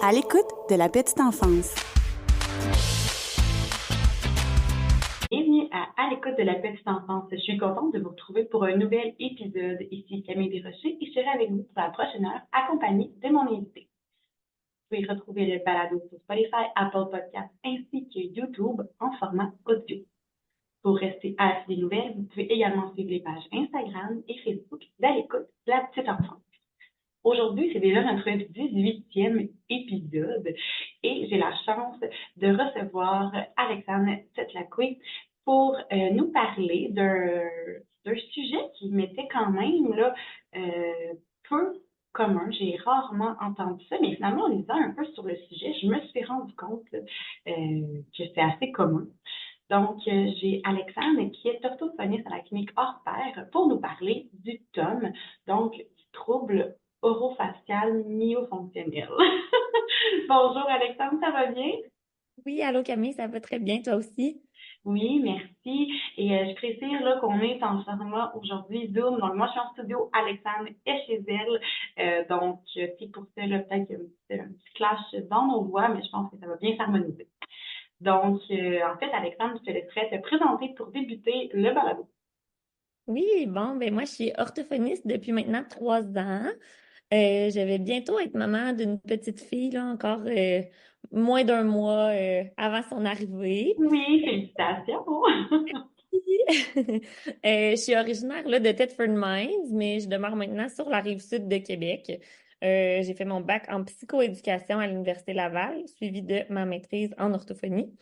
À l'écoute de la petite enfance. Bienvenue à l'écoute de la petite enfance. Je suis contente de vous retrouver pour un nouvel épisode. Ici Camille Desrochers et je serai avec vous pour la prochaine heure, accompagnée de mon invité. Vous pouvez retrouver le balado sur Spotify, Apple Podcasts ainsi que YouTube en format audio. Pour rester à l'affût des nouvelles, vous pouvez également suivre les pages Instagram et Facebook d'À l'écoute de la petite enfance. Aujourd'hui, c'est déjà notre 18e épisode et j'ai la chance de recevoir Alexandre Tetlakoué pour nous parler d'un sujet qui m'était quand même là, peu commun. J'ai rarement entendu ça, mais finalement, en lisant un peu sur le sujet, je me suis rendu compte que c'est assez commun. Donc, j'ai Alexandre qui est orthophoniste à la clinique hors pair pour nous parler du TOM, donc du trouble orofacial myofonctionnel. Bonjour Alexandre, ça va bien? Oui, allô Camille, ça va très bien, toi aussi? Oui, merci. Et je précise là qu'on est en format aujourd'hui Zoom. Donc, moi, je suis en studio, Alexandre est chez elle. Donc, c'est pour ça, là, peut-être qu'il y a un petit clash dans nos voix, mais je pense que ça va bien s'harmoniser. Donc, en fait, Alexandre, je te laisserai te présenter pour débuter le balado. Oui, bon, ben moi, je suis orthophoniste depuis maintenant 3 ans. Je vais bientôt être maman d'une petite fille, là, encore moins d'un mois avant son arrivée. Oui, félicitations. Je suis originaire là, de Thetford Mines, mais je demeure maintenant sur la rive sud de Québec. J'ai fait mon bac en psychoéducation à l'Université Laval, suivi de ma maîtrise en orthophonie.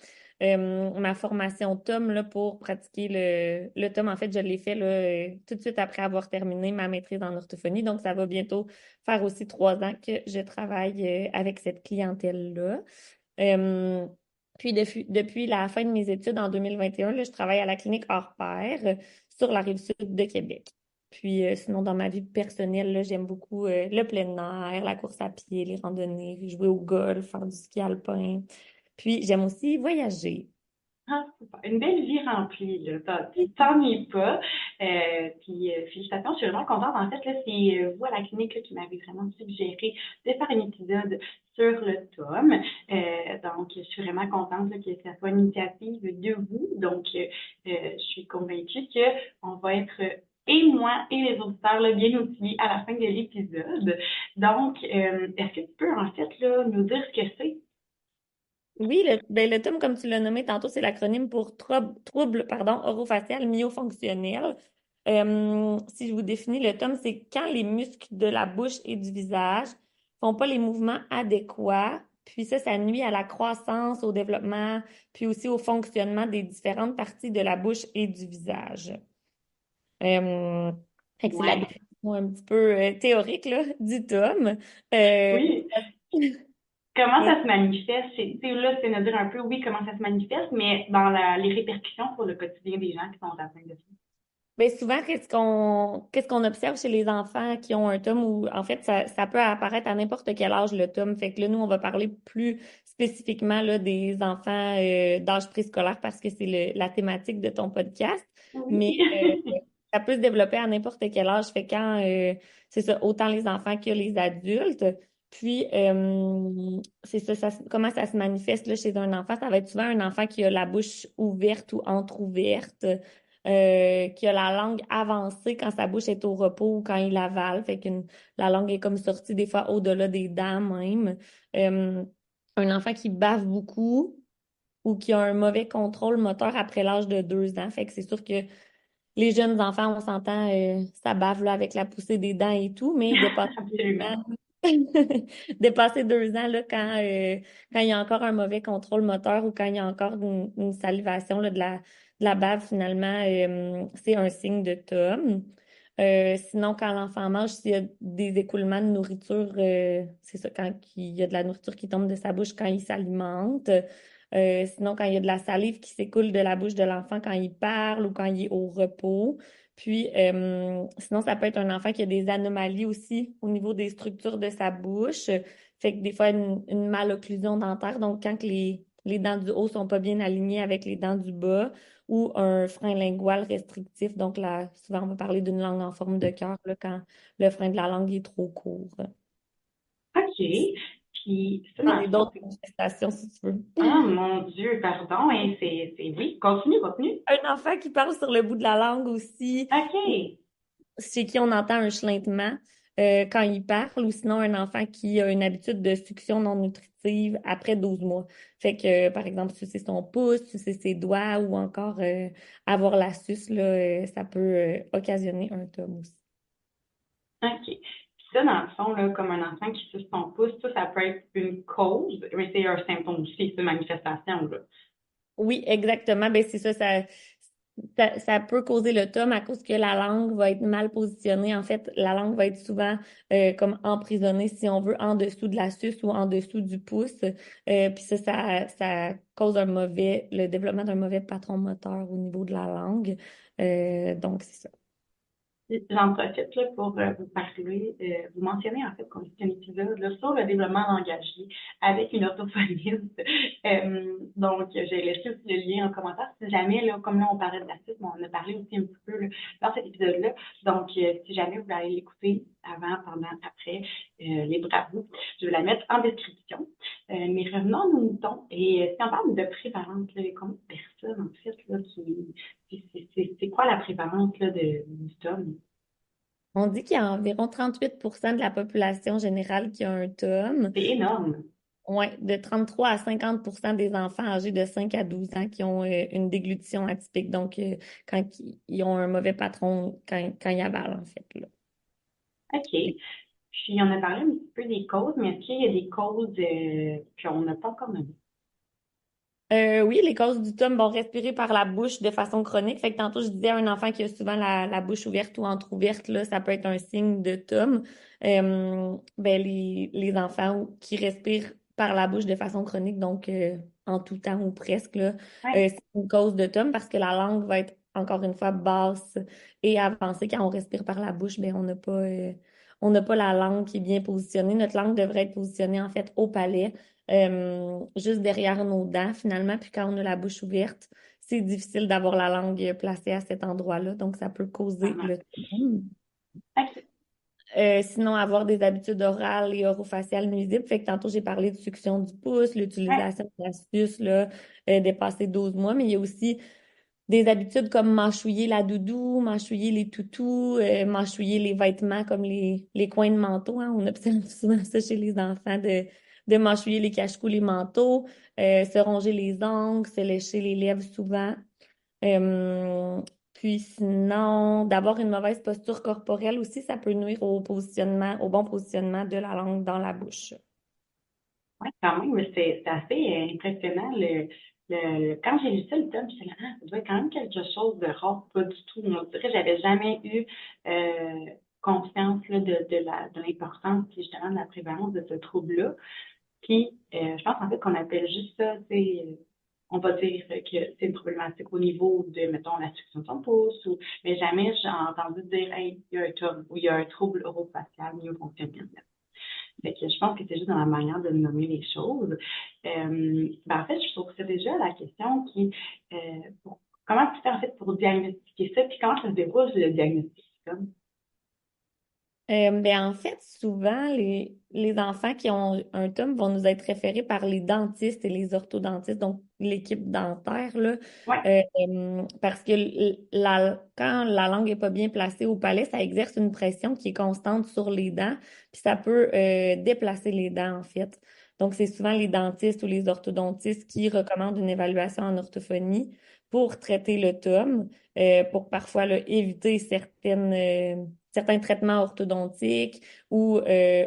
Ma formation TOM là, pour pratiquer le TOM, en fait, je l'ai fait là, tout de suite après avoir terminé ma maîtrise en orthophonie. Donc, ça va bientôt faire aussi 3 ans que je travaille avec cette clientèle-là. Euh, puis depuis la fin de mes études en 2021, là, je travaille à la clinique hors pair sur la rive sud de Québec. Puis sinon, dans ma vie personnelle, là, j'aime beaucoup le plein air, la course à pied, les randonnées, jouer au golf, faire du ski alpin. Puis j'aime aussi voyager. Ah, super. Une belle vie remplie, là. Tu t'ennuies pas. Puis, félicitations, je suis vraiment contente. En fait, là, c'est vous à la clinique là, qui m'avez vraiment suggéré de faire un épisode sur le tome. Donc, je suis vraiment contente là, que ça soit une initiative de vous. Donc, je suis convaincue qu'on va être et moi et les auditeurs là, bien outillés à la fin de l'épisode. Donc, est-ce que tu peux en fait là, nous dire ce que c'est? Oui, le TOM, comme tu l'as nommé tantôt, c'est l'acronyme pour trouble, pardon, orofacial myofonctionnel. Si je vous définis le TOM, c'est quand les muscles de la bouche et du visage font pas les mouvements adéquats, puis ça nuit à la croissance, au développement, puis aussi au fonctionnement des différentes parties de la bouche et du visage. Euh, Fait que c'est la Ouais. définition un petit peu théorique là, du TOM. Euh, Oui. Comment ça se manifeste? Là, c'est de dire un peu, oui, comment ça se manifeste, mais dans les répercussions sur le quotidien des gens qui sont atteints de ça. Bien, souvent, qu'est-ce qu'on observe chez les enfants qui ont un TOM ou en fait, ça peut apparaître à n'importe quel âge le TOM. Fait que là, nous, on va parler plus spécifiquement là, des enfants d'âge préscolaire parce que c'est la thématique de ton podcast. Mais Oui. ça peut se développer à n'importe quel âge. Fait quand c'est ça, autant les enfants que les adultes. Puis, c'est ça, comment ça se manifeste là, chez un enfant? Ça va être souvent un enfant qui a la bouche ouverte ou entrouverte qui a la langue avancée quand sa bouche est au repos ou quand il avale. Fait que la langue est comme sortie des fois au-delà des dents même. Euh, un enfant qui bave beaucoup ou qui a un mauvais contrôle moteur après l'âge de 2 ans. Fait que c'est sûr que les jeunes enfants, on s'entend, ça bave là, avec la poussée des dents et tout, mais dépasser deux Absolument. ans, dépasser 2 ans là, quand il y a encore un mauvais contrôle moteur ou quand il y a encore une salivation là, de la bave, finalement, c'est un signe de TOM. Sinon, quand l'enfant mange, s'il y a des écoulements de nourriture, c'est ça, quand il y a de la nourriture qui tombe de sa bouche quand il s'alimente. Sinon, quand il y a de la salive qui s'écoule de la bouche de l'enfant quand il parle ou quand il est au repos. Puis, sinon, ça peut être un enfant qui a des anomalies aussi au niveau des structures de sa bouche. Fait que des fois, une malocclusion dentaire. Donc, quand les dents du haut sont pas bien alignées avec les dents du bas ou un frein lingual restrictif. Donc, là, souvent, on va parler d'une langue en forme de cœur là, quand le frein de la langue est trop court. OK. Puis, Puis ça, dans J'en ai le fond, d'autres manifestations si tu veux. ah mon Dieu, pardon, hein, oui, continue, continue. Un enfant qui parle sur le bout de la langue aussi, OK. chez qui on entend un chelintement quand il parle, ou sinon un enfant qui a une habitude de succion non nutritive après 12 mois. Fait que, par exemple, sucer son pouce, sucer ses doigts ou encore avoir la suce, là, ça peut occasionner un tome aussi. OK. Puis ça, dans le fond, là, comme un enfant qui suce son pouce, ça peut être une cause, mais c'est un symptôme aussi, c'est une manifestation, là. Oui, exactement. Ben, c'est ça, ça peut causer le tome à cause que la langue va être mal positionnée. En fait, la langue va être souvent comme emprisonnée, si on veut, en dessous de la suce ou en dessous du pouce. Puis ça cause le développement d'un mauvais patron moteur au niveau de la langue. Donc, c'est ça. J'en profite là, pour vous parler, vous mentionner en fait qu'on fait un épisode là, sur le développement langagier avec une orthophoniste. Donc, j'ai laissé aussi le lien en commentaire. Si jamais, là, comme là, on parlait de l'autisme, on en a parlé aussi un petit peu là, dans cet épisode-là. Donc, si jamais vous voulez aller l'écouter avant, pendant, après, libre à vous, je vais la mettre en description. Mais revenons à nos moutons. Et si on parle de prévalence, là, combien de personnes, en fait, là, c'est quoi la prévalence là, du tome? On dit qu'il y a environ 38% de la population générale qui a un tome. C'est énorme. Oui, de 33 à 50% des enfants âgés de 5 à 12 ans qui ont une déglutition atypique, donc quand ils ont un mauvais patron quand ils avalent, en fait, là. OK. Puis, on a parlé un petit peu des causes, mais est-ce qu'il y a des causes qu'on n'a pas encore nommées? Oui, les causes du tome vont respirer par la bouche de façon chronique. Fait que tantôt, je disais, un enfant qui a souvent la bouche ouverte ou entrouverte, là, ça peut être un signe de tome. Ben, les enfants qui respirent par la bouche de façon chronique, donc en tout temps ou presque, là, Oui, c'est une cause de tome parce que la langue va être encore une fois basse et avancée. Quand on respire par la bouche, ben, on n'a pas la langue qui est bien positionnée. Notre langue devrait être positionnée en fait au palais juste derrière nos dents finalement. Puis quand on a la bouche ouverte, c'est difficile d'avoir la langue placée à cet endroit-là. Donc, ça peut causer vraiment. le tome. OK. Sinon, avoir des habitudes orales et orofaciales nuisibles. Fait que tantôt, j'ai parlé de succion du pouce, Ouais, l'utilisation de l'astuce, là, dépasser 12 mois, mais il y a aussi des habitudes comme mâchouiller la doudou, mâchouiller les toutous, mâchouiller les vêtements comme les coins de manteau, hein. On observe souvent ça chez les enfants de mâchouiller les cache-cou, les manteaux, se ronger les ongles, se lécher les lèvres souvent. Euh, Puis sinon, d'avoir une mauvaise posture corporelle aussi, ça peut nuire au bon positionnement de la langue dans la bouche. ouais, quand même, mais c'est assez impressionnant. Quand j'ai lu ça, le tome, j'étais là, ah, ça doit être quand même quelque chose de rare, pas du tout. On dirait que j'avais jamais eu conscience là, de l'importance puis justement de la prévalence de ce trouble-là. Puis, je pense en fait qu'on appelle juste ça, on va dire que c'est une problématique au niveau de, mettons, la succion de son pouce, mais jamais j'ai entendu dire, hey, il y a un trouble ou il y a un trouble orofacial mieux fonctionnel. Fait que je pense que c'est juste dans la manière de nommer les choses. En fait, je trouve que c'est déjà la question euh, comment tu fais en fait pour diagnostiquer ça, puis comment ça se déroule le diagnostic? Ben en fait, souvent, les enfants qui ont un tome vont nous être référés par les dentistes et les orthodontistes, donc l'équipe dentaire, là, Ouais, parce que quand la langue est pas bien placée au palais, ça exerce une pression qui est constante sur les dents, puis ça peut déplacer les dents, en fait. Donc, c'est souvent les dentistes ou les orthodontistes qui recommandent une évaluation en orthophonie pour traiter le tome, pour parfois là, éviter certains traitements orthodontiques ou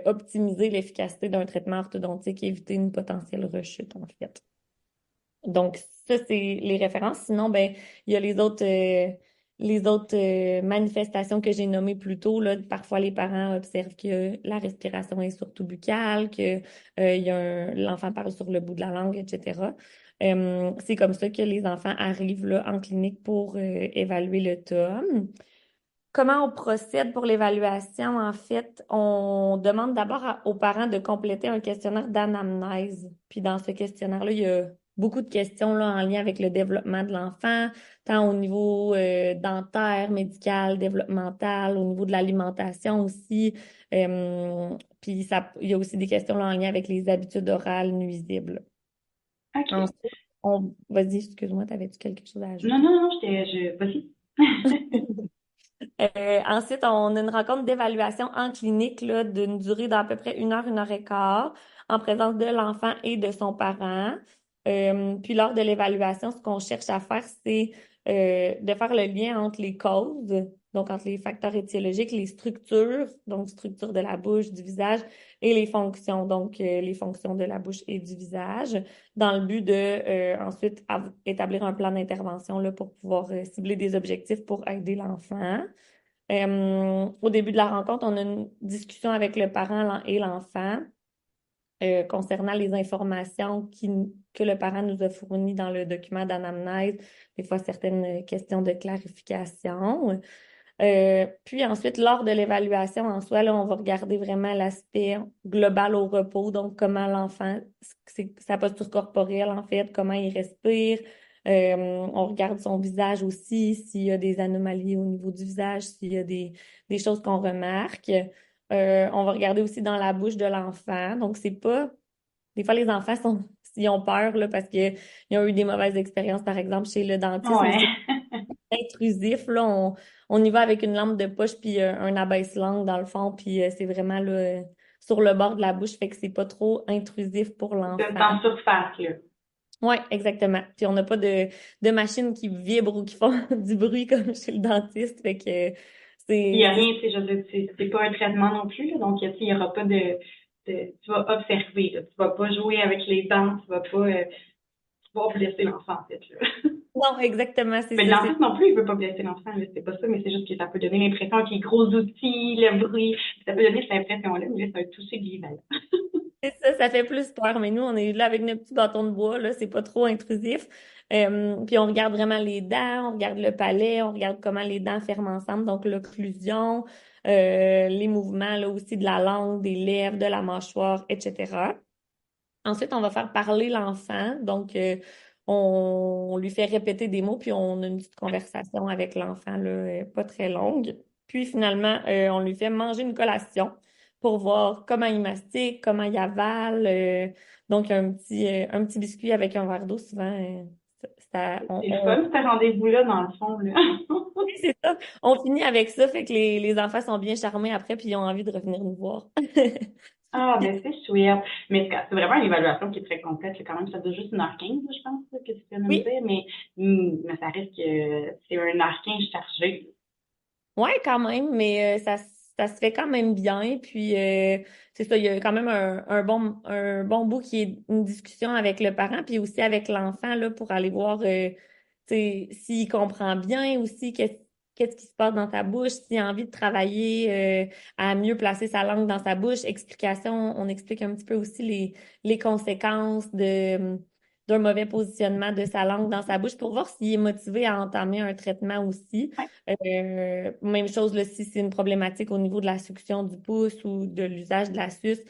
optimiser l'efficacité d'un traitement orthodontique et éviter une potentielle rechute, en fait. Donc, ça, c'est les références. Sinon, ben, il y a les autres manifestations que j'ai nommées plus tôt, là. Parfois, les parents observent que la respiration est surtout buccale, que l'enfant parle sur le bout de la langue, etc. C'est comme ça que les enfants arrivent là, en clinique pour évaluer le tome. Comment on procède pour l'évaluation? En fait, on demande d'abord aux parents de compléter un questionnaire d'anamnèse. Puis dans ce questionnaire-là, il y a beaucoup de questions là, en lien avec le développement de l'enfant, tant au niveau dentaire, médical, développemental, au niveau de l'alimentation aussi. Puis il y a aussi des questions là, en lien avec les habitudes orales nuisibles. OK. Ensuite, vas-y, excuse-moi, t'avais-tu quelque chose à Non, ajouter? non, non, vas-y. Ensuite, on a une rencontre d'évaluation en clinique là, d'une durée d'à peu près 1 et quart, en présence de l'enfant et de son parent. Puis lors de l'évaluation, ce qu'on cherche à faire, c'est de faire le lien entre les causes, donc entre les facteurs étiologiques, les structures, donc structure de la bouche, du visage, et les fonctions, donc les fonctions de la bouche et du visage, dans le but de ensuite établir un plan d'intervention là, pour pouvoir cibler des objectifs pour aider l'enfant. Au début de la rencontre, on a une discussion avec le parent et l'enfant concernant les informations que le parent nous a fournies dans le document d'anamnèse, des fois certaines questions de clarification. Puis ensuite, lors de l'évaluation en soi, là, on va regarder vraiment l'aspect global au repos, donc comment l'enfant, sa posture corporelle en fait, comment il respire. On regarde son visage aussi, s'il y a des anomalies au niveau du visage, s'il y a des choses qu'on remarque. On va regarder aussi dans la bouche de l'enfant. Donc, c'est pas. Des fois, les enfants ils ont peur là, parce qu'ils ont eu des mauvaises expériences, par exemple, chez le dentiste, mais Ouais. c'est intrusif. Là, on y va avec une lampe de poche puis un abaisse-langue dans le fond, puis c'est vraiment là, sur le bord de la bouche, fait que c'est pas trop intrusif pour C'est l'enfant. en surface, là. Oui, exactement. Puis on n'a pas de machines qui vibrent ou qui font du bruit comme chez le dentiste, fait que Il n'y a c'est rien, tu sais, je veux dire, c'est pas un traitement non plus, là, donc, tu sais, il n'y aura pas tu vas observer, là, tu vas pas jouer avec les dents, tu vas blesser l'enfant, en fait, là. non, exactement, c'est Mais le ça. C'est dentiste non plus, il veut pas blesser l'enfant, là, c'est pas ça, mais c'est juste que ça peut donner l'impression qu'il y a gros outils, le bruit, ça peut donner cette impression-là, mais là, c'est un toucher vivant. c'est ça, ça fait plus peur, mais nous, on est là avec nos petits bâtons de bois, là, c'est pas trop intrusif. Puis on regarde vraiment les dents, on regarde le palais, on regarde comment les dents ferment ensemble, donc l'occlusion, les mouvements là aussi de la langue, des lèvres, de la mâchoire, etc. Ensuite, on va faire parler l'enfant, donc on lui fait répéter des mots, puis on a une petite conversation avec l'enfant, là, pas très longue. Puis finalement, on lui fait manger une collation pour voir comment il mastique, comment il avale. Donc, un petit biscuit avec un verre d'eau, souvent, C'est le fun, ce rendez-vous-là, dans le fond, là. oui, c'est ça. On finit avec ça, fait que les enfants sont bien charmés après, puis ils ont envie de revenir nous voir. Ah, ben c'est chouette. Mais c'est vraiment une évaluation qui est très complète, là, quand même. Ça dure juste 1h15, je pense, là, que tu viens de me Oui, dire, mais ça reste que c'est 1h15 chargé. ouais, quand même, mais ça se fait quand même bien. Puis c'est ça, il y a quand même un bon bout qui est une discussion avec le parent, puis aussi avec l'enfant là, pour aller voir tu sais, s'il comprend bien aussi qu'est-ce qui se passe dans sa bouche, s'il a envie de travailler à mieux placer sa langue dans sa bouche. Explication, on explique un petit peu aussi les conséquences d'un mauvais positionnement de sa langue dans sa bouche pour voir s'il est motivé à entamer un traitement aussi. Ouais. Même chose là, si c'est une problématique au niveau de la succion du pouce ou de l'usage de la suce,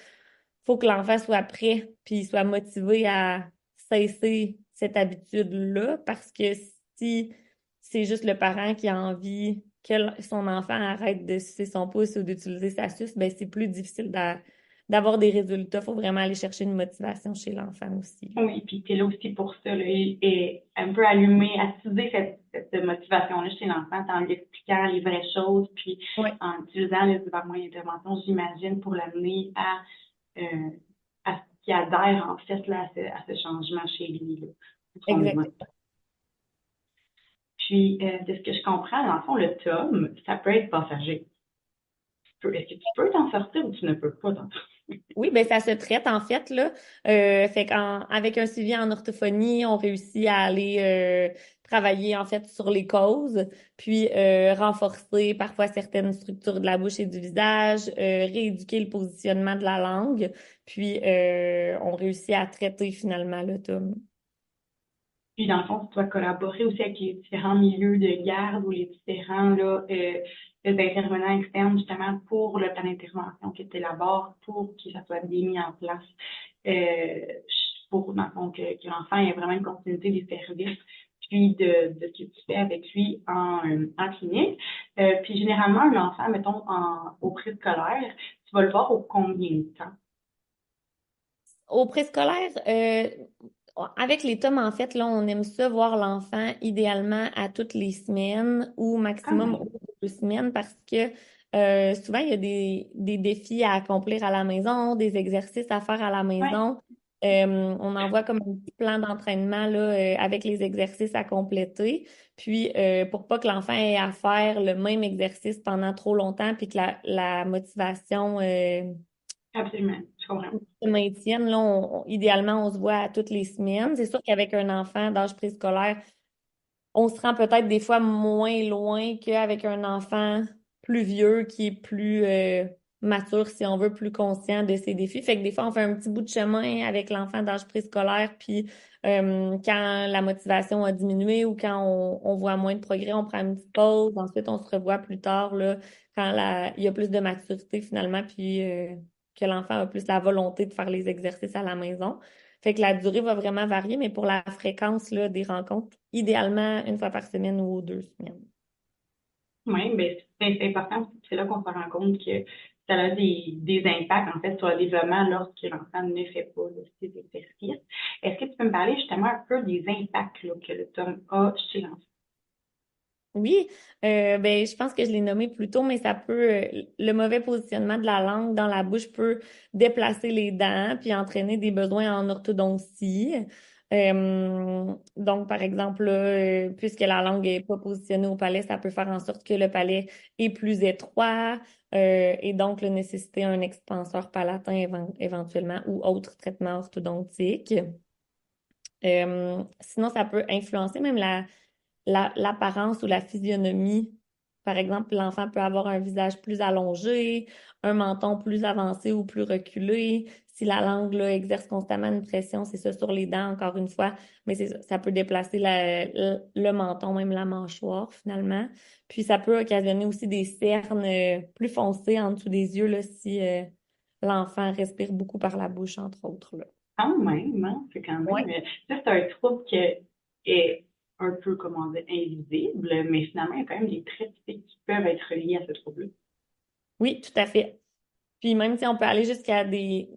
faut que l'enfant soit prêt puis soit motivé à cesser cette habitude-là parce que si c'est juste le parent qui a envie que son enfant arrête de sucer son pouce ou d'utiliser sa suce, ben c'est plus difficile d'avoir des résultats. Il faut vraiment aller chercher une motivation chez l'enfant aussi, là. Oui, puis tu es là aussi pour ça, là, et un peu allumer, attiser cette motivation-là chez l'enfant en lui expliquant les vraies choses, puis Ouais, en utilisant les moyens d'intervention, j'imagine, pour l'amener euh, à ce qu'il adhère, en fait, là, à ce changement chez lui, là, pour son bien. exactement. Puis, de ce que je comprends, dans le fond, le tome, ça peut être passager. Est-ce que tu peux t'en sortir ou tu ne peux pas t'en sortir? Oui, ben ça se traite en fait là. Fait avec un suivi en orthophonie, on réussit à aller travailler en fait sur les causes, puis renforcer parfois certaines structures de la bouche et du visage, rééduquer le positionnement de la langue, puis on réussit à traiter finalement l'automne. Puis, dans le fond, tu dois collaborer aussi avec les différents milieux de garde ou les différents là, intervenants externes, justement, pour le plan d'intervention que tu élabores, pour que ça soit bien mis en place. Je pour, dans le fond, que l'enfant ait vraiment une continuité des services, puis de ce que tu fais avec lui en clinique. Puis généralement, un enfant, mettons, au préscolaire, tu vas le voir au combien de temps? Au préscolaire, avec les tomes, en fait, là, on aime ça voir l'enfant idéalement à toutes les semaines ou Quand maximum même. aux 2 semaines parce que souvent, il y a des défis à accomplir à la maison, des exercices à faire à la Ouais, maison. On envoie comme un petit plan d'entraînement là, avec les exercices à compléter. Puis, pour pas que l'enfant ait à faire le même exercice pendant trop longtemps, puis que la motivation absolument. Je comprends. se maintiennent. Là, idéalement, on se voit toutes les semaines. C'est sûr qu'avec un enfant d'âge préscolaire, on se rend peut-être des fois moins loin qu'avec un enfant plus vieux qui est plus mature, si on veut, plus conscient de ses défis. Fait que des fois, on fait un petit bout de chemin avec l'enfant d'âge préscolaire, puis quand la motivation a diminué ou quand on voit moins de progrès, on prend une petite pause. Ensuite, on se revoit plus tard, là, quand il y a plus de maturité finalement, puis que l'enfant a plus la volonté de faire les exercices à la maison. Fait que la durée va vraiment varier, mais pour la fréquence là, des rencontres, idéalement 1 fois par semaine ou 2 semaines. Oui, ben, c'est important. C'est là qu'on se rend compte que ça a des impacts, en fait, sur le développement lorsque l'enfant ne fait pas là, ces exercices. Est-ce que tu peux me parler justement un peu des impacts là, que le tome a chez l'enfant? Oui, ben, je pense que je l'ai nommé plus tôt, mais ça peut, le mauvais positionnement de la langue dans la bouche peut déplacer les dents puis entraîner des besoins en orthodontie. Donc, par exemple, là, puisque la langue est pas positionnée au palais, ça peut faire en sorte que le palais est plus étroit et donc nécessiter un expanseur palatin éventuellement ou autre traitement orthodontique. Sinon, ça peut influencer même l'apparence ou la physionomie. Par exemple, l'enfant peut avoir un visage plus allongé, un menton plus avancé ou plus reculé. Si la langue là, exerce constamment une pression, c'est ça sur les dents, encore une fois, mais ça peut déplacer le menton, même la mâchoire finalement. Puis ça peut occasionner aussi des cernes plus foncées en dessous des yeux là, si l'enfant respire beaucoup par la bouche, entre autres, là. Quand même, hein, c'est quand Ouais. même. Ça, c'est un trouble qui est un peu, comment dire, invisible, mais finalement, il y a quand même des traits typiques qui peuvent être liés à ce trouble. Oui, tout à fait. Puis même si on peut aller jusqu'à des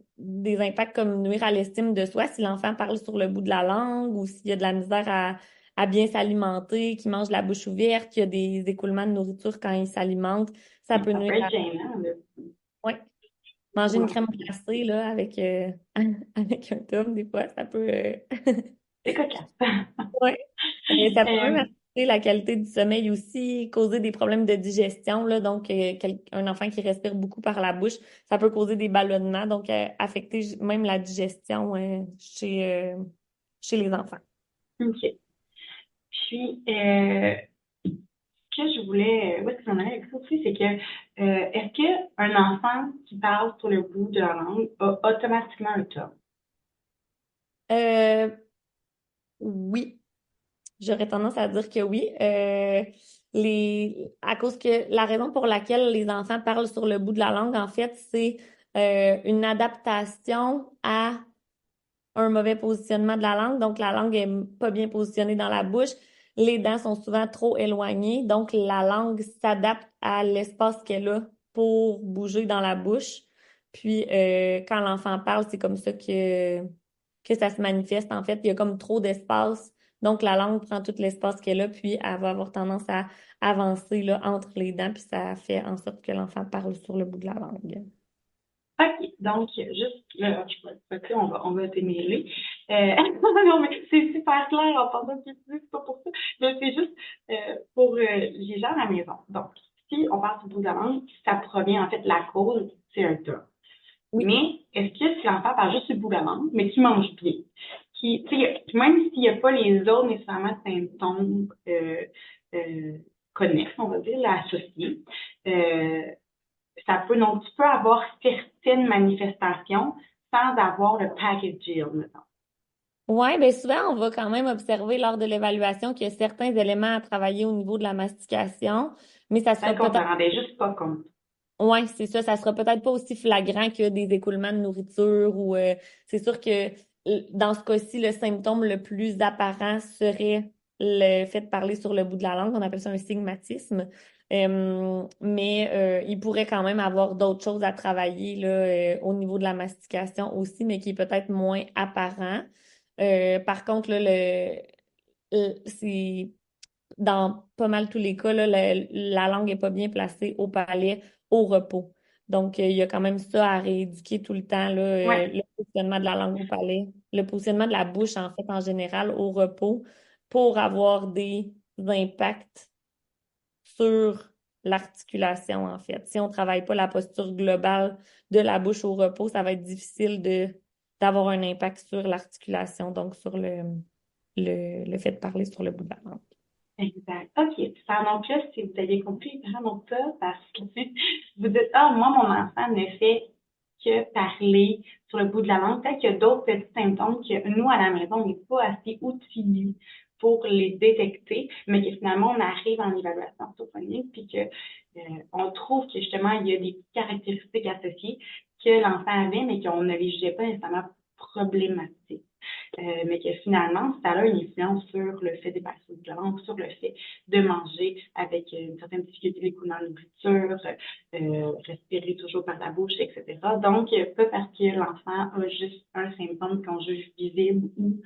impacts comme nuire à l'estime de soi, si l'enfant parle sur le bout de la langue ou s'il y a de la misère à bien s'alimenter, qu'il mange la bouche ouverte, qu'il y a des écoulements de nourriture quand il s'alimente, ça peut Ça peut nuire être à... gênant, là, Ouais. Manger pour une crème l'enfant. glacée là, avec, avec un tome, des fois, ça peut... C'est cocasse. Ouais. Ça peut même Euh, affecter la qualité du sommeil aussi, causer des problèmes de digestion, là, donc un enfant qui respire beaucoup par la bouche, ça peut causer des ballonnements, donc affecter même la digestion chez les enfants. OK. Puis, ce que je voulais, où est-ce que j'en allais avec ça aussi, c'est que, est-ce qu'un enfant qui parle sur le bout de la langue a automatiquement un tome? Euh, oui, j'aurais tendance à dire que oui. À cause que la raison pour laquelle les enfants parlent sur le bout de la langue, en fait, c'est une adaptation à un mauvais positionnement de la langue. Donc, la langue est pas bien positionnée dans la bouche. Les dents sont souvent trop éloignées. Donc, la langue s'adapte à l'espace qu'elle a pour bouger dans la bouche. Puis, quand l'enfant parle, c'est comme ça que ça se manifeste. En fait, il y a comme trop d'espace. Donc, la langue prend tout l'espace qu'elle a, puis elle va avoir tendance à avancer là, entre les dents, puis ça fait en sorte que l'enfant parle sur le bout de la langue. OK. Donc, juste, là, OK, on va démêler. Non, mais c'est super clair en pensant que c'est pas pour ça. Mais c'est juste pour les gens à la maison. Donc, si on parle du bout de la langue, ça provient, en fait, la cause, c'est un tas. Oui. Mais est-ce que si l'enfant parle juste du bout de la langue, mais qui mange bien, qui, tu sais, même s'il n'y a pas les autres nécessairement symptômes euh, connexes, on va dire, là, associés, euh, ça peut, donc, tu peux avoir certaines manifestations sans avoir le package deal, mettons. Oui, bien souvent, on va quand même observer lors de l'évaluation qu'il y a certains éléments à travailler au niveau de la mastication, mais ça sera Peut-être qu'on s'en peut-être, rendait juste pas compte. ouais, c'est ça sera peut-être pas aussi flagrant que des écoulements de nourriture ou c'est sûr que dans ce cas-ci, le symptôme le plus apparent serait le fait de parler sur le bout de la langue. On appelle ça un stigmatisme. Mais il pourrait quand même avoir d'autres choses à travailler là, au niveau de la mastication aussi, mais qui est peut-être moins apparent. Par contre, là, c'est dans pas mal tous les cas, là, la langue n'est pas bien placée au palais, au repos. Donc, il y a quand même ça à rééduquer tout le temps, là, Ouais, le positionnement de la langue au palais, le positionnement de la bouche, en fait, en général, au repos, pour avoir des impacts sur l'articulation, en fait. Si on ne travaille pas la posture globale de la bouche au repos, ça va être difficile d'avoir un impact sur l'articulation, donc sur le fait de parler sur le bout de la langue. exact. OK. Donc là, si vous avez compris, vraiment pas parce que vous dites, ah, moi, mon enfant ne fait que parler sur le bout de la langue. Peut-être qu'il y a d'autres petits symptômes que nous, à la maison, on n'est pas assez outillés pour les détecter, mais que finalement, on arrive en évaluation orthophonique, puis que on trouve que justement, il y a des caractéristiques associées que l'enfant avait, mais qu'on ne les jugeait pas nécessairement problématiques. Mais que finalement, ça a une influence sur le fait des passer de langue, sur le fait de manger avec une certaine difficulté les coups dans la nourriture, respirer toujours par la bouche, etc. Donc, pas parce que l'enfant a juste un symptôme qu'on juge visible ou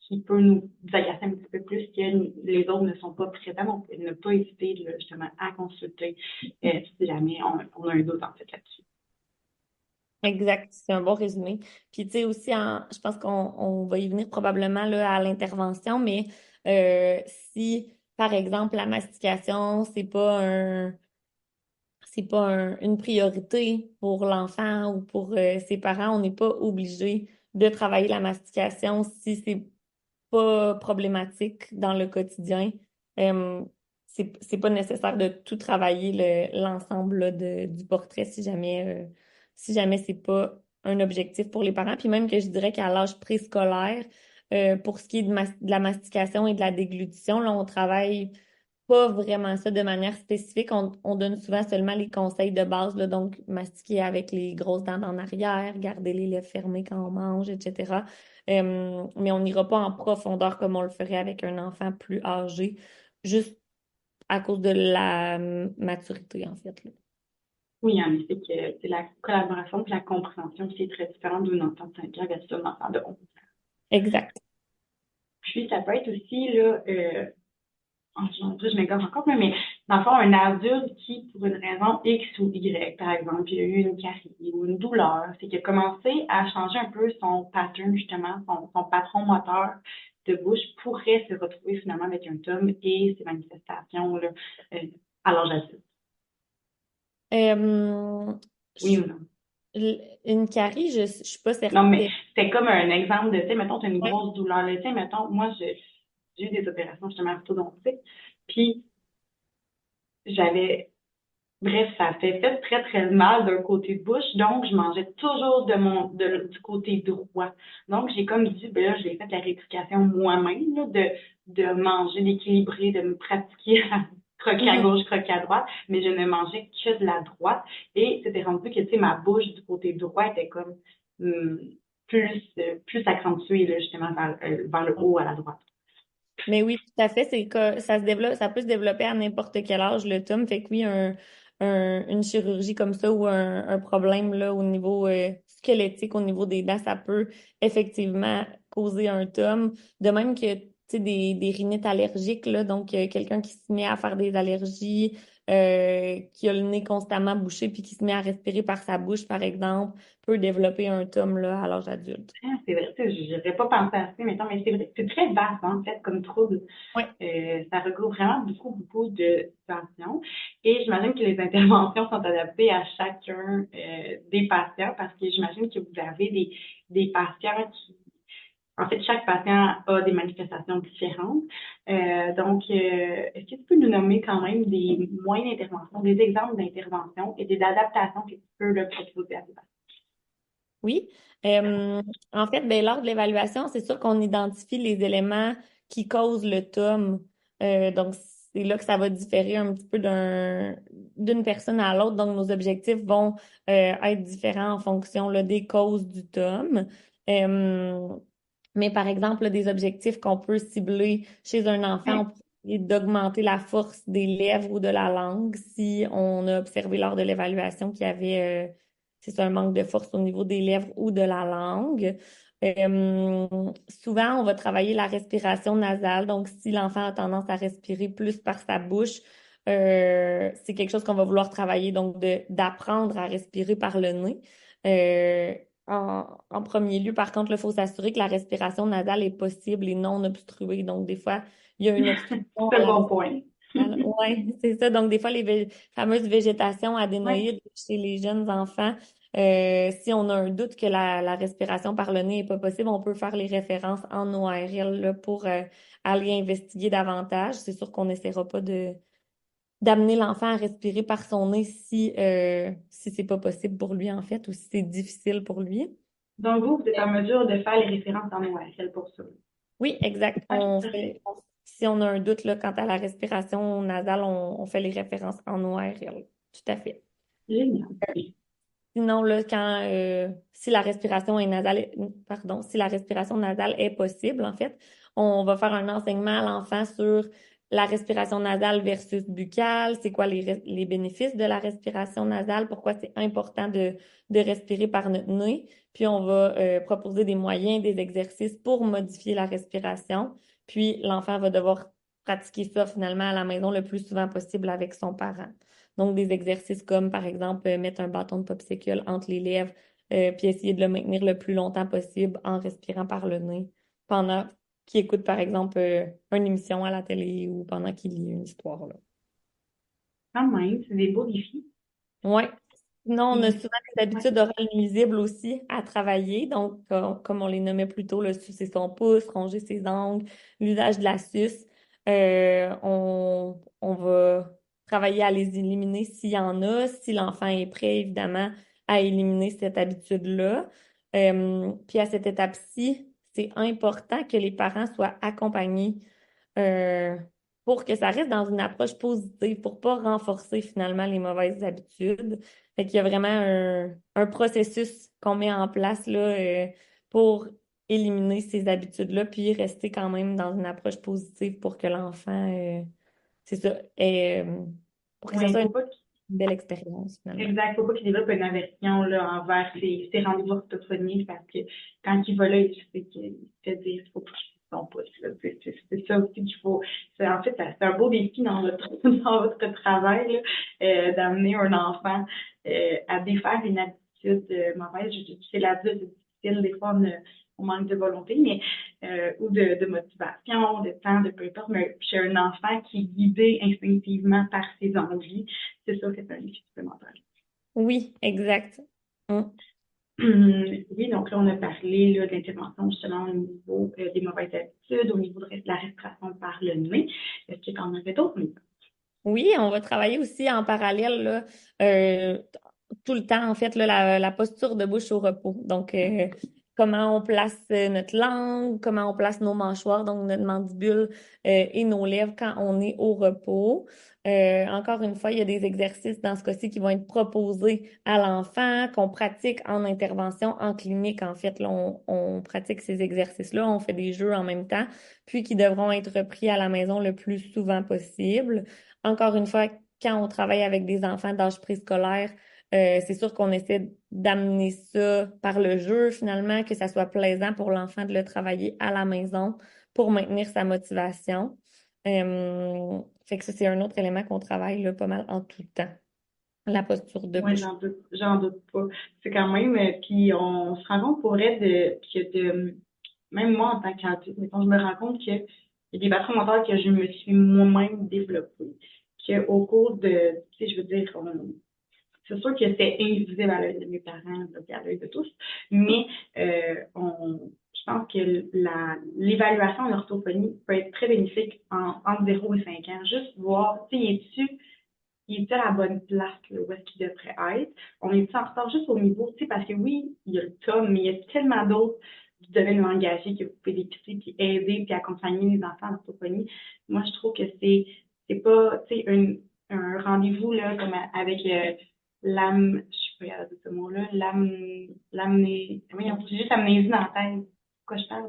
qui peut nous agacer un petit peu plus que les autres ne sont pas présents. Donc, ne pas hésiter là, justement à consulter si jamais on a un doute en fait là-dessus. Exact, c'est un bon résumé. Puis tu sais aussi, je pense qu'on va y venir probablement là, à l'intervention, mais si, par exemple, la mastication, une priorité pour l'enfant ou pour ses parents, on n'est pas obligé de travailler la mastication si c'est pas problématique dans le quotidien. Euh, c'est pas nécessaire de tout travailler l'ensemble là, du portrait si jamais c'est pas un objectif pour les parents. Puis même que je dirais qu'à l'âge préscolaire, pour ce qui est de la mastication et de la déglutition, là, on travaille pas vraiment ça de manière spécifique. On donne souvent seulement les conseils de base, là, donc mastiquer avec les grosses dents en arrière, garder les lèvres fermées quand on mange, etc. Mais on n'ira pas en profondeur comme on le ferait avec un enfant plus âgé, juste à cause de la maturité, en fait, là. Oui, en effet, que c'est la collaboration et la compréhension qui est très différente d'un enfant de 5 ans versus un enfant de 11 ans. Exact. Puis, ça peut être aussi, là, je m'égare encore, mais dans le fond, un adulte qui, pour une raison X ou Y, par exemple, il a eu une carie ou une douleur, c'est qu'il a commencé à changer un peu son pattern, justement, son patron moteur de bouche pourrait se retrouver finalement avec un tome et ses manifestations là, à l'âge adulte. Euh, Oui je- ou non? une carie, je suis pas Non, mais certaine. c'était comme un exemple de, tu sais, mettons, tu as une Ouais. grosse douleur. Tu sais, mettons, moi, j'ai eu des opérations justement orthodontiques, puis j'avais, bref, ça fait très, très mal d'un côté de bouche, donc je mangeais toujours du côté droit. Donc, j'ai comme dit, ben là, j'ai fait la rééducation moi-même, là, de manger, d'équilibrer, de me pratiquer à croquer à gauche, croquer à droite, mais je ne mangeais que de la droite. Et c'était rendu que, tu sais, ma bouche du côté droit était comme hum, plus accentuée, là, justement, vers le haut à la droite. Mais oui, tout à fait, c'est que ça se développe, ça peut se développer à n'importe quel âge, le TUM. Fait que oui, une chirurgie comme ça ou un problème là, au niveau squelettique, au niveau des dents, ça peut effectivement causer un TUM. De même que tu sais, des rhinites allergiques, là, donc quelqu'un qui se met à faire des allergies, qui a le nez constamment bouché puis qui se met à respirer par sa bouche, par exemple, peut développer un TUM là, à l'âge adulte. Ah, c'est vrai, tu sais, j'aurais pas pensé à ça, mettons, mais c'est vrai, c'est très vaste, en fait, comme trouble. Oui. Ça regroupe vraiment beaucoup de situations. Et j'imagine que les interventions sont adaptées à chacun des patients parce que j'imagine que vous avez des patients qui, en fait, chaque patient a des manifestations différentes. Est-ce que tu peux nous nommer quand même des moyens d'intervention, des exemples d'intervention et des adaptations que tu peux le proposer à tes patients? Oui. En fait, ben, lors de l'évaluation, c'est sûr qu'on identifie les éléments qui causent le tome. Donc, c'est là que ça va différer un petit peu d'une personne à l'autre. Donc, nos objectifs vont être différents en fonction là, des causes du tome. Mais par exemple, là, des objectifs qu'on peut cibler chez un enfant, on Ouais. peut essayer d'augmenter la force des lèvres ou de la langue si on a observé lors de l'évaluation qu'il y avait c'est ça, un manque de force au niveau des lèvres ou de la langue. Souvent, on va travailler la respiration nasale. Donc, si l'enfant a tendance à respirer plus par sa bouche, c'est quelque chose qu'on va vouloir travailler, donc d'apprendre à respirer par le nez. Euh, en premier lieu, par contre, il faut s'assurer que la respiration nasale est possible et non obstruée. Donc, des fois, il y a une obstruction C'est à un la bon respiration. point. Oui, c'est ça. Donc, des fois, les fameuses végétations Ouais. adénoïdes chez les jeunes enfants, si on a un doute que la respiration par le nez n'est pas possible, on peut faire les références en ORL là, pour aller investiguer davantage. C'est sûr qu'on n'essaiera pas d'amener l'enfant à respirer par son nez si c'est pas possible pour lui, en fait, ou si c'est difficile pour lui. Donc, vous êtes en mesure de faire les références en ORL pour ça. Oui, exact. OK, parfait. Si on a un doute là, quant à la respiration nasale, on fait les références en ORL. Tout à fait. Génial. Sinon, là, si la respiration est nasale, pardon, si la respiration nasale est possible, en fait, on va faire un enseignement à l'enfant sur la respiration nasale versus buccale, c'est quoi les bénéfices de la respiration nasale, pourquoi c'est important de respirer par notre nez. Puis, on va proposer des moyens, des exercices pour modifier la respiration. Puis, l'enfant va devoir pratiquer ça finalement à la maison le plus souvent possible avec son parent. Donc, des exercices comme, par exemple, mettre un bâton de popsicle entre les lèvres, puis essayer de le maintenir le plus longtemps possible en respirant par le nez pendant qu'il écoute, par exemple, une émission à la télé ou pendant qu'il lit une histoire, là. Quand même, c'est des beaux défis. Ouais. Sinon, on a Puis, souvent des ouais. habitudes orales nuisibles aussi à travailler. Donc, comme on les nommait plus tôt, le sucer son pouce, ronger ses ongles, l'usage de la suce. On va travailler à les éliminer s'il y en a, si l'enfant est prêt, évidemment, à éliminer cette habitude-là. Puis à cette étape-ci, c'est important que les parents soient accompagnés euh, pour que ça reste dans une approche positive, pour pas renforcer finalement les mauvaises habitudes. Fait qu'il y a vraiment un processus qu'on met en place là, pour éliminer ces habitudes-là, puis rester quand même dans une approche positive pour que l'enfant, c'est ça, pour que ça Ouais, soit faut une pas belle expérience finalement. exact, faut pas qu'il développe une aversion là, envers ses rendez-vous orthophoniques parce que quand il va là, il sait qu'il se fait dire qu'il faut toucher son pouce. Là. C'est ça aussi qu'il faut. En fait, c'est un beau défi dans votre, dans votre travail là, d'amener un enfant à défaire une habitude mauvaise. C'est l'adulte, c'est difficile, des fois on manque de volonté, mais ou de motivation, de temps, de peu importe, mais chez un enfant qui est guidé instinctivement par ses envies, c'est sûr que c'est un défi supplémentaire. Oui, exact. Mm. Oui, donc là, on a parlé là, de l'intervention justement au niveau des mauvaises habitudes, au niveau de la respiration par le nez. Est-ce qu'il y en avait d'autres? Oui, on va travailler aussi en parallèle là, tout le temps, en fait, là, la posture de bouche au repos. Donc, comment on place notre langue, comment on place nos mâchoires, donc notre mandibule et nos lèvres quand on est au repos. Encore une fois, il y a des exercices dans ce cas-ci qui vont être proposés à l'enfant, qu'on pratique en intervention en clinique. En fait, là, on pratique ces exercices-là, on fait des jeux en même temps, puis qui devront être repris à la maison le plus souvent possible. Encore une fois, quand on travaille avec des enfants d'âge préscolaire, c'est sûr qu'on essaie d'amener ça par le jeu finalement, que ça soit plaisant pour l'enfant de le travailler à la maison pour maintenir sa motivation. Fait que ça, c'est un autre élément qu'on travaille là, pas mal en tout temps, la posture de Oui, bouche. j'en doute pas. C'est quand même, puis on se rend compte pour elle même moi en tant qu'adulte, mettons, je me rends compte que il y a des patrons mentaux que je me suis moi-même développée. Qu'au cours de, tu sais, je veux dire, c'est sûr que c'est invisible à l'œil de mes parents, là, puis à l'œil de tous, mais je pense que l'évaluation en orthophonie peut être très bénéfique entre 0 et 5 ans. Juste voir, tu sais, il est à la bonne place, là, où est-ce qu'il devrait être. On est en retard juste au niveau, tu sais, parce que oui, il y a le tome, mais il y a tellement d'autres du domaine langagier que vous pouvez dépister, puis aider, puis accompagner les enfants en orthophonie. Moi, je trouve que c'est pas, tu sais, un rendez-vous, là, comme avec l'âme, je sais pas ce mot-là, oui, c'est juste amnésie dans la tête. quoi je parle?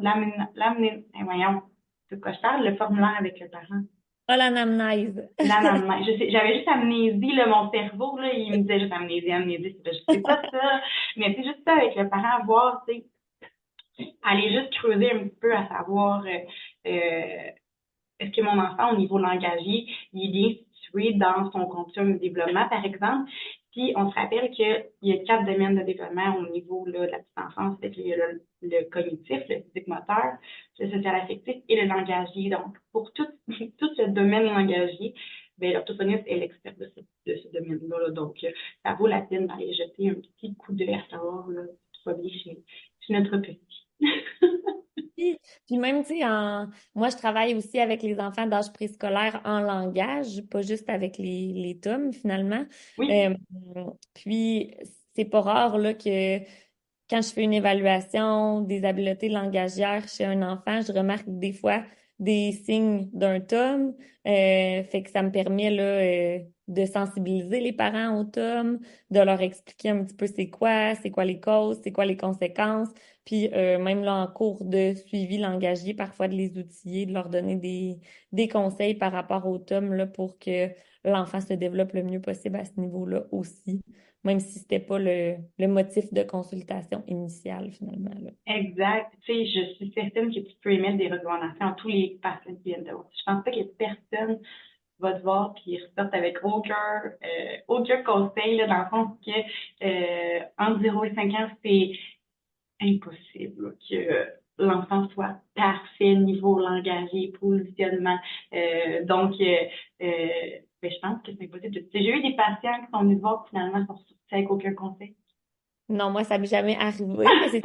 Voyons, de quoi je parle? Le formulaire avec le parent. Ah, l'anamnèse. L'anamnèse. J'avais juste amnésie, là, mon cerveau, là, il me disait juste amnésie, c'est pas ça. Mais c'est juste ça avec le parent, voir, tu sais, aller juste creuser un petit peu à savoir, est-ce que mon enfant, au niveau langagier, il est bien situé dans son continuum de développement, par exemple? Puis, on se rappelle qu'il y a 4 domaines de développement au niveau là, de la petite enfance. C'est qu'il y a le cognitif, le physique-moteur, le social-affectif et le langagier. Donc, pour tout, tout ce domaine langagier, ben, l'orthophoniste est l'expert de ce domaine-là. Là. Donc, ça vaut la peine d'aller jeter un petit coup d'œil à savoir là, si tout va bien chez notre petit. Puis même, tu sais, moi, je travaille aussi avec les enfants d'âge préscolaire en langage, pas juste avec les TOM, finalement. Oui, Euh, Puis, c'est pas rare là, que quand je fais une évaluation des habiletés langagières chez un enfant, je remarque des fois des signes d'un tome. Fait que ça me permet là, de sensibiliser les parents au tome, de leur expliquer un petit peu c'est quoi les causes, c'est quoi les conséquences. Puis même là, en cours de suivi langagier, parfois de les outiller, de leur donner des conseils par rapport au tome là, pour que l'enfant se développe le mieux possible à ce niveau-là aussi même si c'était pas le motif de consultation initiale, finalement, là. exact. Tu sais, je suis certaine que tu peux émettre des recommandations à tous les patients qui viennent te voir. Je pense pas que personne va te voir puis ressorte avec aucun conseil, là, dans le sens que entre 0 et 5 ans, c'est impossible là, que l'enfant soit parfait niveau langagier, positionnement. Ben, je pense que c'est impossible. J'ai eu des patients qui sont venus te voir finalement sont sortis avec aucun conseil. Non, moi, ça m'est jamais arrivé, mais c'est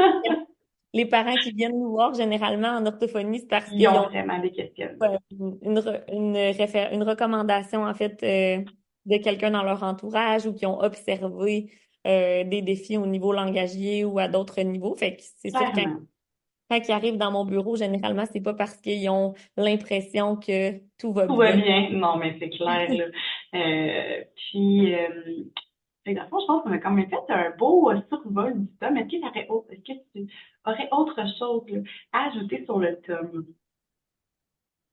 les parents qui viennent nous voir généralement en orthophonie, c'est parce Ils qu'ils ont ont vraiment des questions. une recommandation, en fait, de quelqu'un dans leur entourage ou qui ont observé des défis au niveau langagier ou à d'autres niveaux. Fait que c'est sûr que Clairement. quand ils arrivent dans mon bureau, généralement, c'est pas parce qu'ils ont l'impression que tout va Tout va bien. bien. Non, mais c'est clair, là. Puis, fait que dans le fond, je pense qu'on a quand même fait un beau survol du tome. Est-ce que tu aurais autre chose là, à ajouter sur le tome?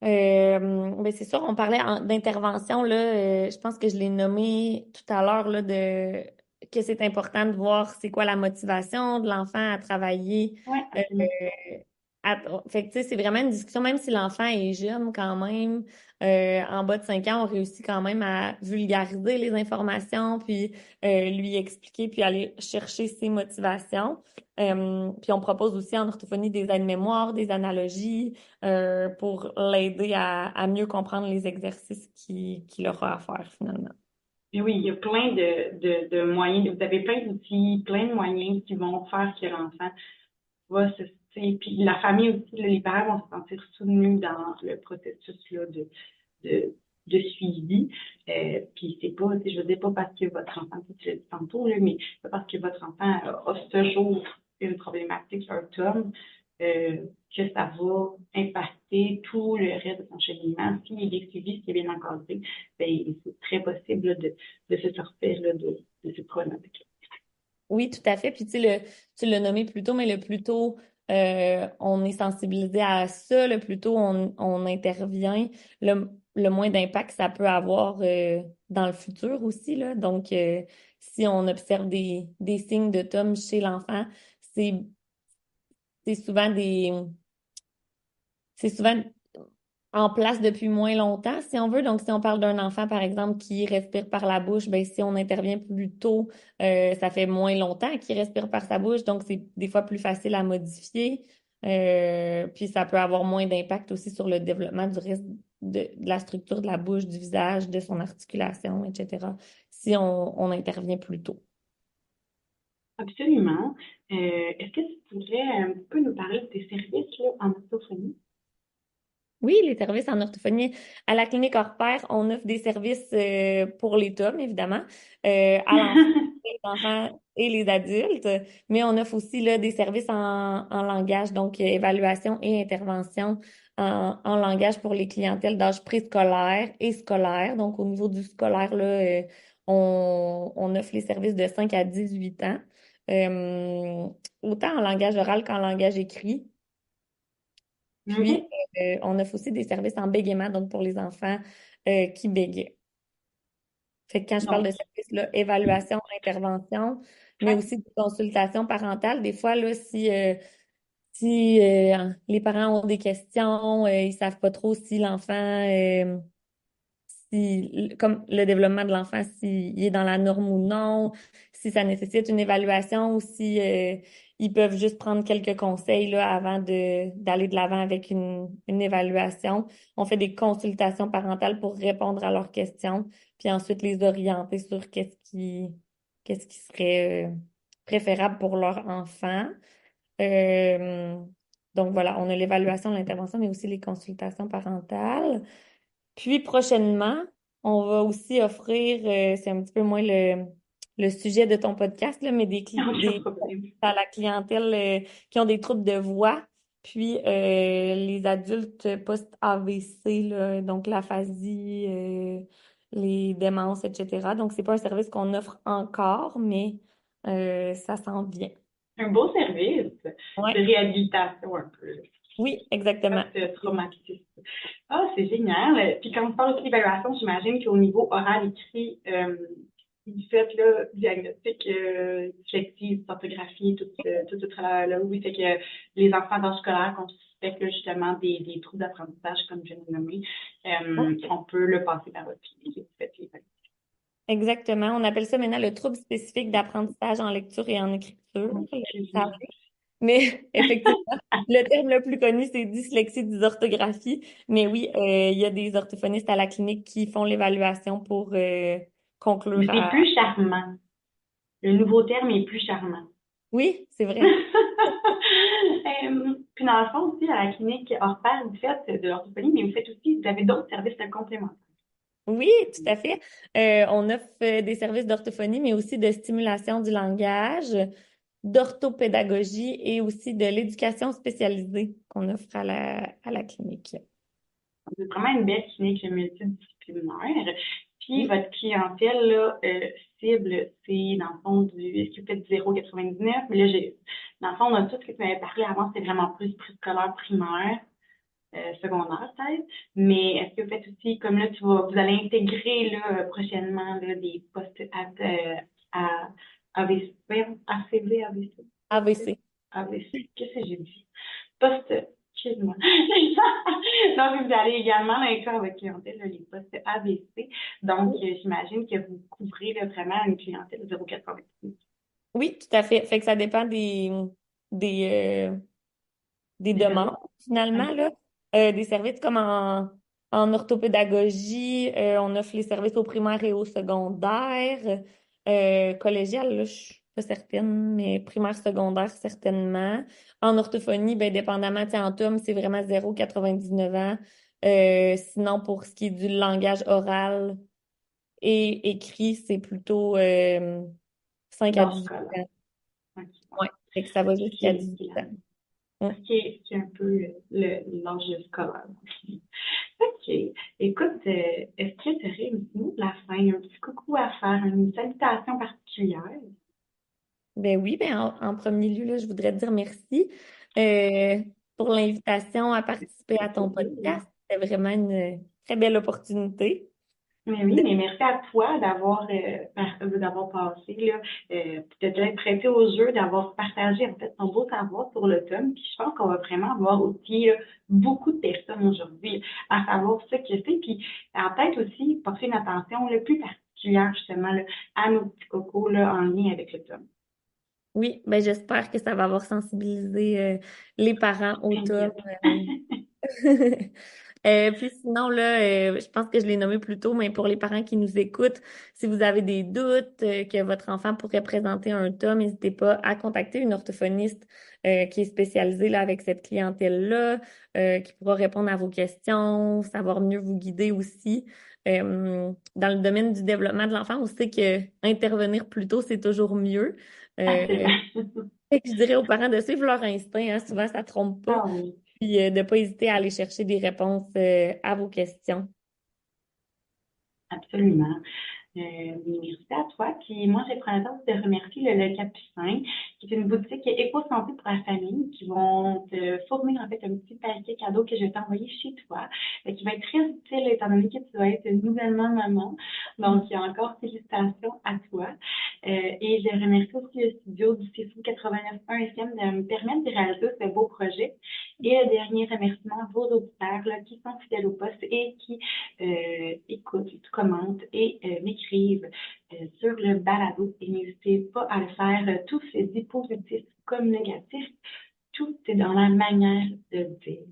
Ben c'est sûr, on parlait d'intervention, là, je pense que je l'ai nommé tout à l'heure, là, que c'est important de voir c'est quoi la motivation de l'enfant à travailler. Oui, Euh, absolument. fait que, tu sais, c'est vraiment une discussion, même si l'enfant est jeune quand même, en bas de 5 ans, on réussit quand même à vulgariser les informations, puis lui expliquer, puis aller chercher ses motivations. Puis on propose aussi en orthophonie des aides-mémoires, des analogies pour l'aider à mieux comprendre les exercices qu'il aura à faire finalement. Et oui, il y a plein de moyens. Vous avez plein d'outils, plein de moyens qui vont faire que l'enfant va se, tu sais, puis la famille aussi, là, les parents vont se sentir soutenus dans le processus là, de, de suivi. Puis c'est pas, tu sais, je veux dire, pas parce que votre enfant, tu l'as dit tantôt, là, mais pas parce que votre enfant a ce jour une problématique, un tome, que ça va impacter tout le reste de son cheminement. S'il est bien suivi, s'il est bien encadré, ben, c'est très possible là, de se sortir là, de cette problématique-là. Oui, tout à fait. Puis tu l'as nommé plus tôt, mais le plus tôt on est sensibilisé à ça, le plus tôt on intervient, le moins d'impact ça peut avoir dans le futur aussi, là. Donc, si on observe des signes de TOM chez l'enfant, c'est c'est souvent c'est souvent en place depuis moins longtemps, si on veut. Donc, si on parle d'un enfant, par exemple, qui respire par la bouche, ben, si on intervient plus tôt, ça fait moins longtemps qu'il respire par sa bouche. Donc, c'est des fois plus facile à modifier. Puis, ça peut avoir moins d'impact aussi sur le développement du reste de la structure de la bouche, du visage, de son articulation, etc. Si on intervient plus tôt. Absolument. Est-ce que tu pourrais un peu nous parler de tes services là, en orthophonie? Oui, les services en orthophonie. À la clinique Orpère, on offre des services pour les TOM, évidemment, à l'enfant, les enfants et les adultes, mais on offre aussi là, des services en langage, donc évaluation et intervention en langage pour les clientèles d'âge préscolaire et scolaire. Donc, au niveau du scolaire, là, on offre les services de 5 à 18 ans, euh, autant en langage oral qu'en langage écrit. Puis, Mhm. on offre aussi des services en bégaiement, donc pour les enfants qui bégayent. Fait que quand je parle Donc, de service, là, évaluation, intervention, mais ouais. aussi des consultations parentales. Des fois, là, si les parents ont des questions, ils savent pas trop si l'enfant, comme le développement de l'enfant, s'il est dans la norme ou non, si ça nécessite une évaluation ou si ils peuvent juste prendre quelques conseils là, avant d'aller de l'avant avec une évaluation. On fait des consultations parentales pour répondre à leurs questions, puis ensuite les orienter sur qu'est-ce qui serait préférable pour leur enfant. Euh, donc voilà, on a l'évaluation, l'intervention, mais aussi les consultations parentales. Puis prochainement, on va aussi offrir, c'est un petit peu moins le sujet de ton podcast, là, mais Aucun des problème. à la clientèle qui ont des troubles de voix, puis les adultes post-AVC, là, donc l'aphasie, les démences, etc. Donc, c'est pas un service qu'on offre encore, mais ça s'en vient. Un beau service de Ouais. réhabilitation un peu. Oui, exactement. Post-traumatisme. Ah, c'est génial. Puis quand on parle aussi d'évaluation, j'imagine qu'au niveau oral écrit, vous faites là, diagnostic, dyslexie, orthographie, tout ce travail-là. Oui, fait que les enfants d'âge scolaire qu'on suspecte là, justement des troubles d'apprentissage, comme je viens de nommer, on peut le passer par votre clinique et vous faites les Exactement. On appelle ça maintenant le trouble spécifique d'apprentissage en lecture et en écriture. évaluations. Mais effectivement, le terme le plus connu, c'est dyslexie, dysorthographie. Mais oui, il y a des orthophonistes à la clinique qui font l'évaluation pour conclure Mais c'est à... plus charmant. Le nouveau terme est plus charmant. Oui, c'est vrai. Puis dans le fond aussi, à la clinique hors pair, vous faites de l'orthophonie, mais vous faites aussi, vous avez d'autres services complémentaires. Oui, tout à fait. On offre des services d'orthophonie, mais aussi de stimulation du langage, d'orthopédagogie et aussi de l'éducation spécialisée qu'on offre à la clinique. C'est vraiment une belle clinique multidisciplinaire. Puis Oui. votre clientèle là, cible, c'est dans le fond est-ce que vous faites 0,99? Mais là, dans le fond, dans tout ce que tu m'avais parlé avant, c'était vraiment plus préscolaire primaire. Secondaire peut-être, mais est-ce que vous faites aussi, comme là, vous allez intégrer là, prochainement là, des postes à AVC, voyons, ACV, AVC, AVC. AVC, qu'est-ce que j'ai dit? Poste, excuse-moi. Donc, vous allez également inclure à votre clientèle là, les postes AVC. Donc, j'imagine que vous couvrez là, vraiment une clientèle de 0,86. Oui, tout à fait. Fait que ça dépend des, euh, des Des besoins? demandes, finalement, OK. là. Des services comme en orthopédagogie, on offre les services au primaire et au secondaire. Collégial, là, je suis pas certaine, mais primaire, secondaire, certainement. En orthophonie, ben, dépendamment, tu sais, en tome, c'est vraiment 0,99 ans. Sinon, pour ce qui est du langage oral et écrit, c'est plutôt 5 à Dans ce 18 cas-là. ans. OK. Ouais. Fait que ça va Ce qui jusqu'à est 18 là. ans. Mm. Ce qui est un peu l'ange scolaire. OK. Écoute, est-ce que tu aurais une mot de la fin, un petit coucou à faire, une salutation particulière? Ben oui, ben en premier lieu, là, je voudrais te dire merci euh, pour l'invitation à participer à ton podcast. C'était vraiment une très belle opportunité. Mais oui, De- mais merci à toi d'avoir passé, là, de t'être prêté au jeu, d'avoir partagé en fait ton beau savoir sur le thème. Puis je pense qu'on va vraiment avoir aussi beaucoup de personnes aujourd'hui à savoir ce que c'est. Puis en peut-être aussi porter une attention là, plus particulière justement là, à nos petits cocos là, en lien avec le thème. oui, ben j'espère que ça va avoir sensibilisé les parents au Bien. tome. Puis sinon, là, je pense que je l'ai nommé plus tôt, mais pour les parents qui nous écoutent, si vous avez des doutes que votre enfant pourrait présenter un TOM, n'hésitez pas à contacter une orthophoniste qui est spécialisée là, avec cette clientèle-là, qui pourra répondre à vos questions, savoir mieux vous guider aussi. Dans le domaine du développement de l'enfant, on sait que intervenir plus tôt, c'est toujours mieux. Euh, Absolument. fait que je dirais aux parents de suivre leur instinct, hein, souvent ça trompe pas, Ah oui, puis de ne pas hésiter à aller chercher des réponses à vos questions. absolument. merci à toi. Puis moi, j'ai pris le temps de remercier le Capucin, qui est une boutique éco-santé pour la famille, qui vont te fournir en fait un petit paquet cadeau que je vais t'envoyer chez toi, qui va être très utile étant donné que tu vas être nouvellement maman. Donc, encore félicitations à toi. Et je remercie aussi le studio du CFU 89.1 FM de me permettre de réaliser ce beau projet. Et le dernier remerciement à vos auditeurs là, qui sont fidèles au poste et qui écoutent, commentent et m'écrivent sur le balado. Et n'hésitez pas à le faire, tout se dit positif comme négatif. Tout est dans la manière de le dire.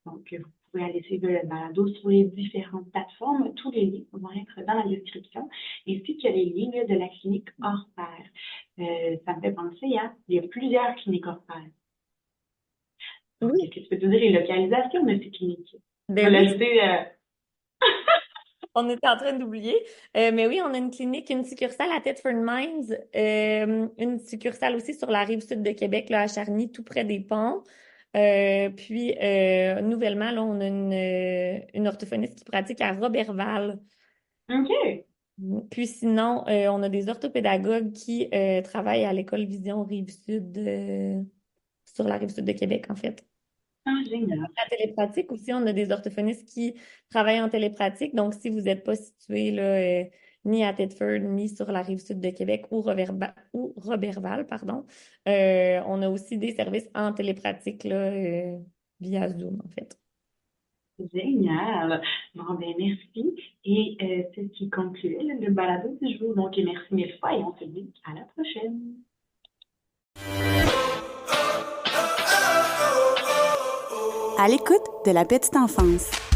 Donc, vous pouvez aller suivre le balado sur les différentes plateformes. Tous les liens vont être dans la description, ainsi que les liens là, de la clinique hors pair. Ça me fait penser à, il y a plusieurs cliniques hors pair. Donc, Oui, est-ce que tu peux te dire les localisations de ces cliniques? Je ben vais oui, l'ajouter. on était en train d'oublier. Mais oui, on a une clinique, une succursale à Thetford Mines, une succursale aussi sur la rive sud de Québec, là, à Charny, tout près des ponts. Puis, nouvellement, là, on a une orthophoniste qui pratique à Roberval. OK. Puis sinon, on a des orthopédagogues qui travaillent à l'école Vision Rive-Sud, sur la rive sud de Québec, en fait. Ah, génial. La télépratique aussi, on a des orthophonistes qui travaillent en télépratique. Donc, si vous n'êtes pas situé là, ni à Thetford, ni sur la rive sud de Québec ou Roberval, pardon, on a aussi des services en télépratique là, via Zoom, en fait. Génial. Bon, ben, merci. Et c'est ce qui conclut le balado du jour. Donc, merci mille fois et on se dit à la prochaine. À l'écoute de la petite enfance.